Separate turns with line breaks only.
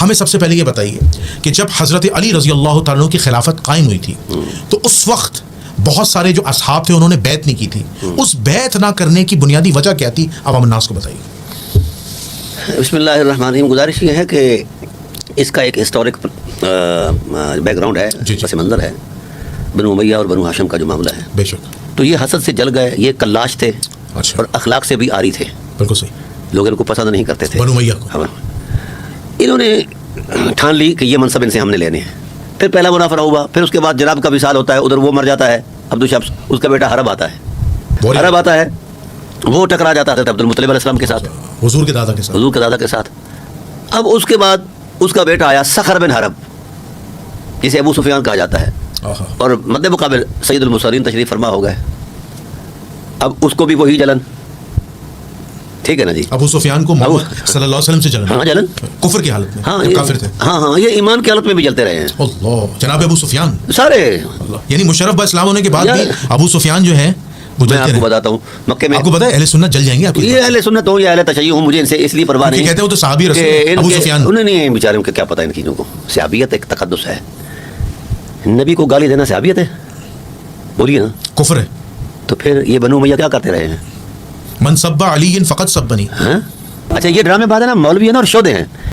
ہمیں سب سے پہلے یہ بتائیے کہ جب حضرت علی رضی اللہ تعالیٰ عنہ کی خلافت قائم ہوئی تھی تو اس وقت بہت سارے جو اصحاب تھے انہوں نے بیعت نہیں کی تھی، اس بیعت نہ کرنے کی بنیادی وجہ کیا تھی؟ عوام الناس کو بتائیے۔
بسم اللہ الرحمن الرحیم۔ گزارش یہ ہے کہ اس کا ایک ہسٹورک بیک گراؤنڈ ہے، پس منظر ہے، بنو امیہ اور بنو ہاشم کا جو معاملہ ہے۔
بے شک۔
تو یہ حسد سے جل گئے، یہ کلاش تھے اور اخلاق سے بھی عاری تھے،
بالکل صحیح،
لوگ ان کو پسند نہیں کرتے تھے۔
بنو امیہ کو
انہوں نے ٹھان لی کہ یہ منصب ان سے ہم نے لینے ہیں۔ پھر پہلا منافرہ ہوا، پھر اس کے بعد جناب کا وصال ہوتا ہے، ادھر وہ مر جاتا ہے عبد الشمس، اس کا بیٹا حرب آتا ہے، حرب آتا ہے، وہ ٹکرا جاتا ہے عبد المطلب علیہ السلام کے ساتھ،
حضور کے دادا کے ساتھ،
حضور کے دادا کے ساتھ۔ اب اس کے بعد اس کا بیٹا آیا سخر بن حرب، جسے ابو سفیان کہا جاتا ہے، اور مد مقابل سید المرسلین تشریف فرما ہو گئے۔ اب اس کو بھی وہی جلن، ٹھیک ہے نا جی،
ابو سفیان کو محمد صلی اللہ علیہ وسلم سے جلن،
ہاں جلن،
کفر کی حالت میں،
ہاں
کافر تھے،
ہاں یہ ایمان کی حالت میں بھی جلتے رہے ہیں
اللہ جناب ابو سفیان
سارے،
یعنی مشرف با اسلام ہونے کے بعد بھی ابو سفیان جو ہے وہ
میں آپ کو بتاتا ہوں مکے میں،
آپ کو پتا ہے اہل سنت جل جائیں گے، آپ
یہ اہل سنت ہوں یا اہل تشیع ہوں، مجھے ان سے اس لیے پرواہ نہیں،
کہتے ہو تو صحابی رسول ابو سفیان،
انہیں نہیں بیچارے کہ کیا پتہ ان چیزوں کو۔ صحابیت ایک تقدس ہے، نبی کو گالی دینا صحابیت ہے؟ بولیے نا،
کفر ہے۔
تو پھر یہ بنو امیہ کیا کرتے رہے ہیں؟
من سب علی فقط سبنی،
اچھا یہ ڈرامے بات ہے نا، مولوی ہے نا اور شودے ہیں،